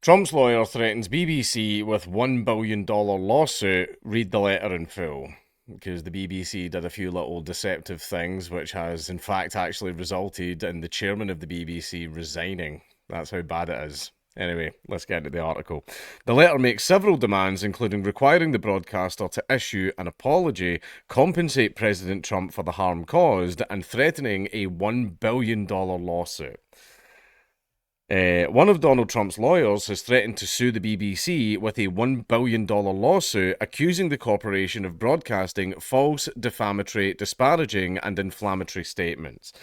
Trump's lawyer threatens BBC with $1 billion lawsuit. Read the letter in full. Because the BBC did a few little deceptive things, which has in fact actually resulted in the chairman of the BBC resigning. That's how bad it is. Anyway, let's get into the article. The letter makes several demands, including requiring the broadcaster to issue an apology, compensate President Trump for the harm caused, and threatening a $1 billion lawsuit. One of Donald Trump's lawyers has threatened to sue the BBC with a $1 billion lawsuit accusing the corporation of broadcasting false, defamatory, disparaging, and inflammatory statements.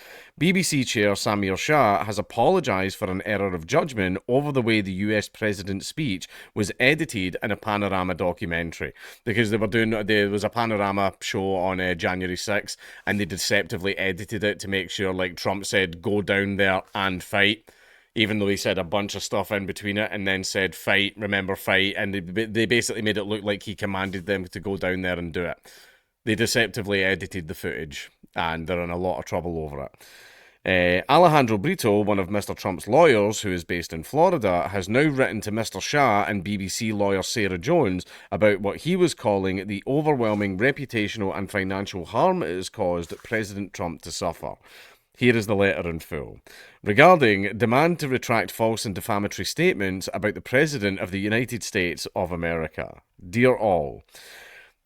BBC chair Samir Shah has apologised for an error of judgment over the way the US president's speech was edited in a Panorama documentary. Because there was a Panorama show on January 6th, and they deceptively edited it to make sure, like, Trump said, go down there and fight, even though he said a bunch of stuff in between it and then said fight, remember fight, and they basically made it look like he commanded them to go down there and do it. They deceptively edited the footage, and they're in a lot of trouble over it. Alejandro Brito, one of Mr. Trump's lawyers, who is based in Florida, has now written to Mr. Shah and BBC lawyer Sarah Jones about what he was calling the overwhelming reputational and financial harm it has caused President Trump to suffer. Here is the letter in full. Regarding demand to retract false and defamatory statements about the President of the United States of America. Dear all,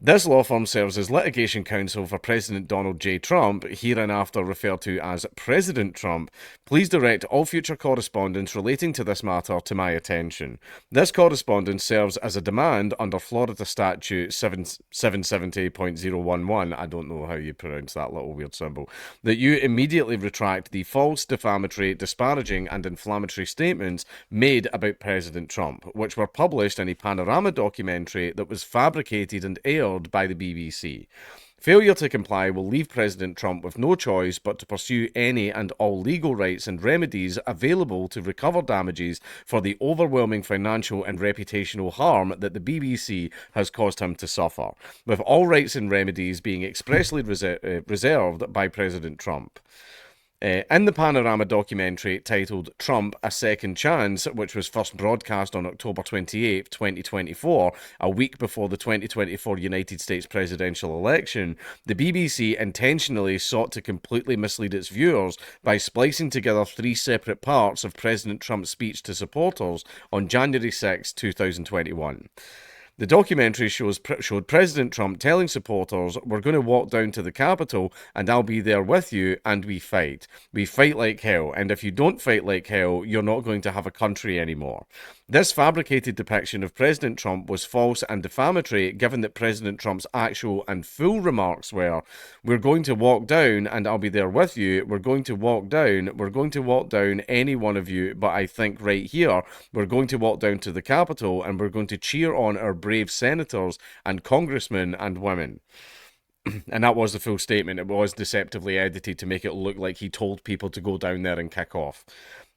this law firm serves as litigation counsel for President Donald J. Trump, hereinafter referred to as President Trump. Please direct all future correspondence relating to this matter to my attention. This correspondence serves as a demand under Florida Statute 770.011, I don't know how you pronounce that little weird symbol, that you immediately retract the false, defamatory, disparaging, and inflammatory statements made about President Trump, which were published in a Panorama documentary that was fabricated and aired by the BBC. Failure to comply will leave President Trump with no choice but to pursue any and all legal rights and remedies available to recover damages for the overwhelming financial and reputational harm that the BBC has caused him to suffer, with all rights and remedies being expressly reserved by President Trump. In the Panorama documentary titled Trump, A Second Chance, which was first broadcast on October 28, 2024, a week before the 2024 United States presidential election, the BBC intentionally sought to completely mislead its viewers by splicing together three separate parts of President Trump's speech to supporters on January 6, 2021. The documentary showed President Trump telling supporters, we're going to walk down to the Capitol and I'll be there with you and we fight. We fight like hell, and if you don't fight like hell, you're not going to have a country anymore. This fabricated depiction of President Trump was false and defamatory, given that President Trump's actual and full remarks were, we're going to walk down and I'll be there with you, we're going to walk down, any one of you, but I think right here, we're going to walk down to the Capitol and we're going to cheer on our brave senators and congressmen and women. And that was the full statement. It was deceptively edited to make it look like he told people to go down there and kick off.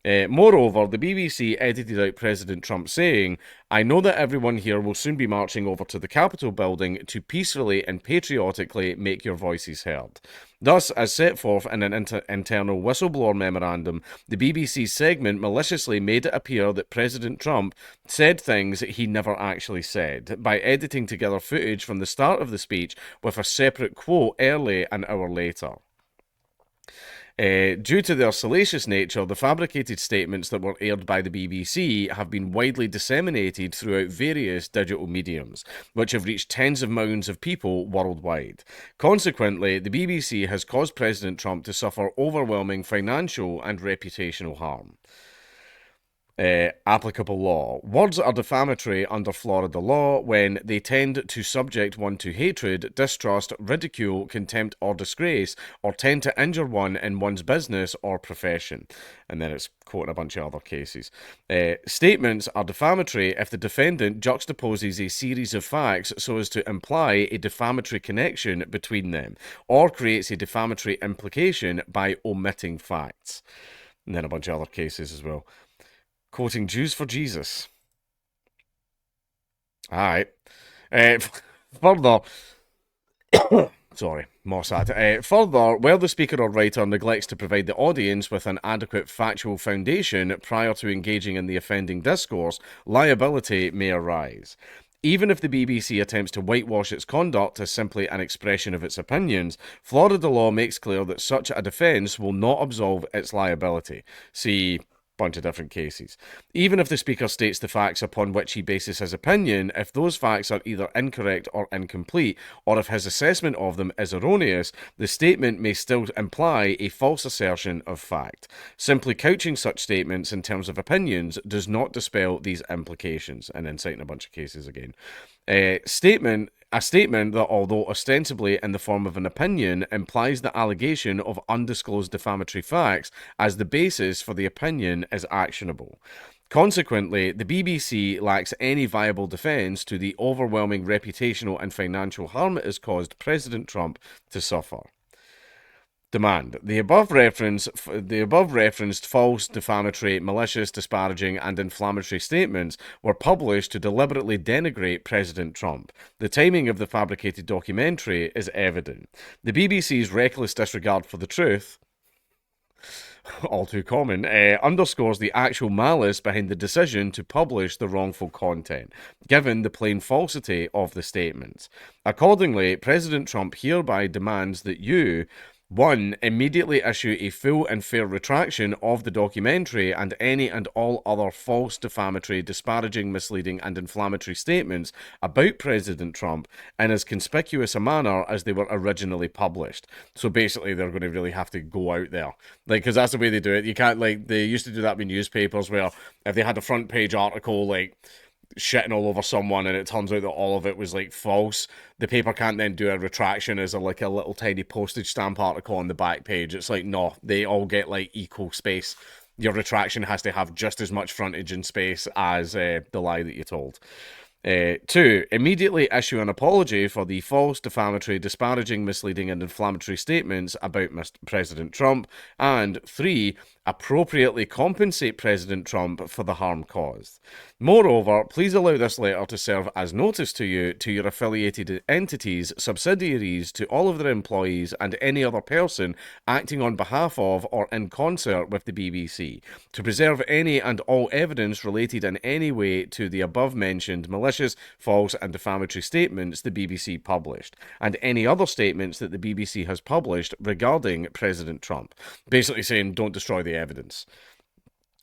Moreover, the BBC edited out President Trump saying, I know that everyone here will soon be marching over to the Capitol building to peacefully and patriotically make your voices heard. Thus, as set forth in an internal whistleblower memorandum, the BBC segment maliciously made it appear that President Trump said things he never actually said by editing together footage from the start of the speech with a separate quote early an hour later. Due to their salacious nature, the fabricated statements that were aired by the BBC have been widely disseminated throughout various digital mediums, which have reached tens of millions of people worldwide. Consequently, the BBC has caused President Trump to suffer overwhelming financial and reputational harm. Applicable law. Words are defamatory under Florida law when they tend to subject one to hatred, distrust, ridicule, contempt, or disgrace, or tend to injure one in one's business or profession. And then it's quoting a bunch of other cases. Statements are defamatory if the defendant juxtaposes a series of facts so as to imply a defamatory connection between them, or creates a defamatory implication by omitting facts. And then a bunch of other cases as well. Quoting Jews for Jesus. Alright. Further, Sorry, Mossad. Further, where the speaker or writer neglects to provide the audience with an adequate factual foundation prior to engaging in the offending discourse, liability may arise. Even if the BBC attempts to whitewash its conduct as simply an expression of its opinions, Florida law makes clear that such a defence will not absolve its liability. See bunch of different cases. Even if the speaker states the facts upon which he bases his opinion, if those facts are either incorrect or incomplete, or if his assessment of them is erroneous, the statement may still imply a false assertion of fact. Simply couching such statements in terms of opinions does not dispel these implications, and then citing a bunch of cases again. A statement that, although ostensibly in the form of an opinion, implies the allegation of undisclosed defamatory facts as the basis for the opinion is actionable. Consequently, the BBC lacks any viable defence to the overwhelming reputational and financial harm it has caused President Trump to suffer. Demand. The above referenced false, defamatory, malicious, disparaging, and inflammatory statements were published to deliberately denigrate President Trump. The timing of the fabricated documentary is evident. The BBC's reckless disregard for the truth, all too common, underscores the actual malice behind the decision to publish the wrongful content, given the plain falsity of the statements. Accordingly, President Trump hereby demands that you 1. Immediately issue a full and fair retraction of the documentary and any and all other false, defamatory, disparaging, misleading, and inflammatory statements about President Trump in as conspicuous a manner as they were originally published. So basically, they're going to really have to go out there. Because that's the way they do it. You can't, they used to do that with newspapers where if they had a front page article, shitting all over someone and it turns out that all of it was false, the paper can't then do a retraction as a little tiny postage stamp article on the back page. It's no, they all get equal space. Your retraction has to have just as much frontage and space as the lie that you told. 2. Immediately issue an apology for the false, defamatory, disparaging, misleading, and inflammatory statements about President Trump. And 3. Appropriately compensate President Trump for the harm caused. Moreover, please allow this letter to serve as notice to you, to your affiliated entities, subsidiaries, to all of their employees, and any other person acting on behalf of or in concert with the BBC, to preserve any and all evidence related in any way to the above-mentioned malicious, false, and defamatory statements the BBC published, and any other statements that the BBC has published regarding President Trump. Basically saying, don't destroy the evidence.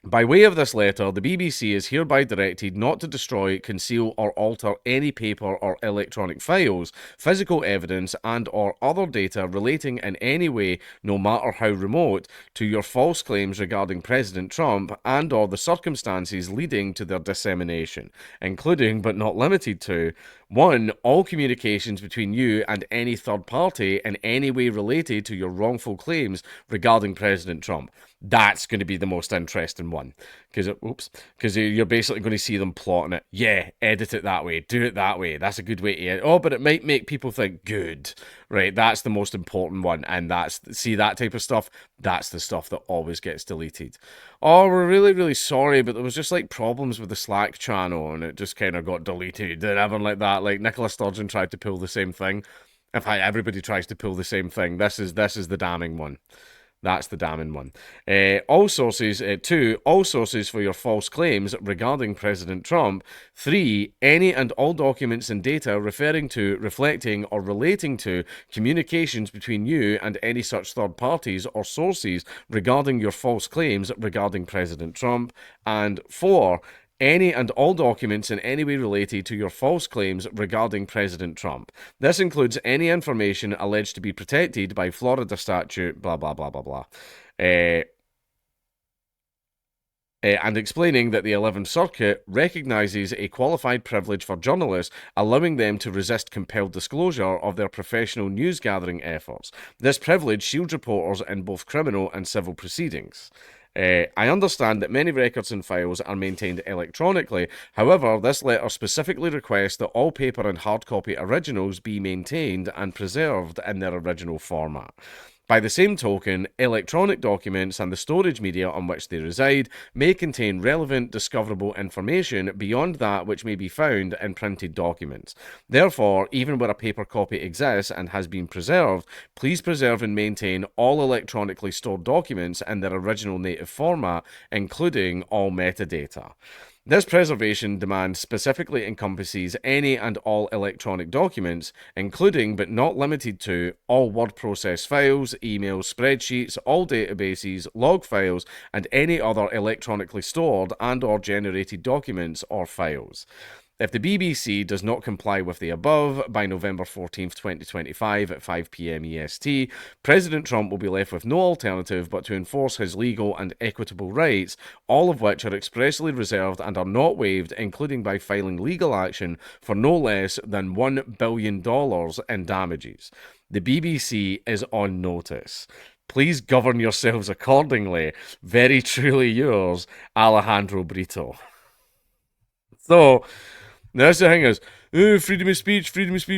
By way of this letter, the BBC is hereby directed not to destroy, conceal, or alter any paper or electronic files, physical evidence, and or other data relating in any way, no matter how remote, to your false claims regarding President Trump and or the circumstances leading to their dissemination, including but not limited to 1. All communications between you and any third party in any way related to your wrongful claims regarding President Trump. That's going to be the most interesting one. Because you're basically going to see them plotting it. Yeah, edit it that way. Do it that way. That's a good way to edit. Oh, but it might make people think good. Right, that's the most important one. And see that type of stuff? That's the stuff that always gets deleted. Oh, we're really, really sorry, but there was just problems with the Slack channel and it just kind of got deleted and everything like that. Nicola Sturgeon tried to pull the same thing. In fact, everybody tries to pull the same thing. This is the damning one. That's the damning one. All sources. 2. All sources for your false claims regarding President Trump. 3. Any and all documents and data referring to, reflecting, or relating to communications between you and any such third parties or sources regarding your false claims regarding President Trump. And 4. Any and all documents in any way related to your false claims regarding President Trump. This includes any information alleged to be protected by Florida statute, blah, blah, blah, blah, blah. And explaining that the 11th Circuit recognizes a qualified privilege for journalists, allowing them to resist compelled disclosure of their professional news-gathering efforts. This privilege shields reporters in both criminal and civil proceedings. I understand that many records and files are maintained electronically. However, this letter specifically requests that all paper and hard copy originals be maintained and preserved in their original format. By the same token, electronic documents and the storage media on which they reside may contain relevant, discoverable information beyond that which may be found in printed documents. Therefore, even where a paper copy exists and has been preserved, please preserve and maintain all electronically stored documents in their original native format, including all metadata. This preservation demand specifically encompasses any and all electronic documents, including but not limited to all word process files, emails, spreadsheets, all databases, log files, and any other electronically stored and/or generated documents or files. If the BBC does not comply with the above by November 14th, 2025 at 5 p.m. EST, President Trump will be left with no alternative but to enforce his legal and equitable rights, all of which are expressly reserved and are not waived, including by filing legal action for no less than $1 billion in damages. The BBC is on notice. Please govern yourselves accordingly. Very truly yours, Alejandro Brito. So, that's the thing is, freedom of speech,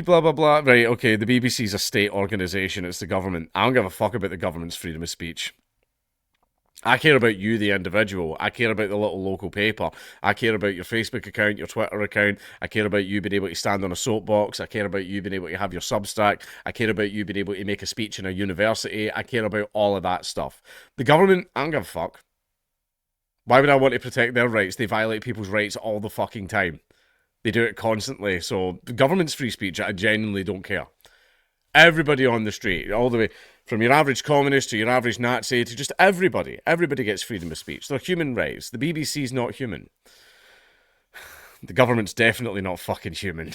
blah, blah, blah. Right, okay, the BBC's a state organisation, it's the government. I don't give a fuck about the government's freedom of speech. I care about you, the individual. I care about the little local paper. I care about your Facebook account, your Twitter account. I care about you being able to stand on a soapbox. I care about you being able to have your Substack. I care about you being able to make a speech in a university. I care about all of that stuff. The government, I don't give a fuck. Why would I want to protect their rights? They violate people's rights all the fucking time. They do it constantly. So the government's free speech, I genuinely don't care. Everybody on the street, all the way from your average communist to your average Nazi to just everybody. Everybody gets freedom of speech. They're human rights. The BBC's not human. The government's definitely not fucking human.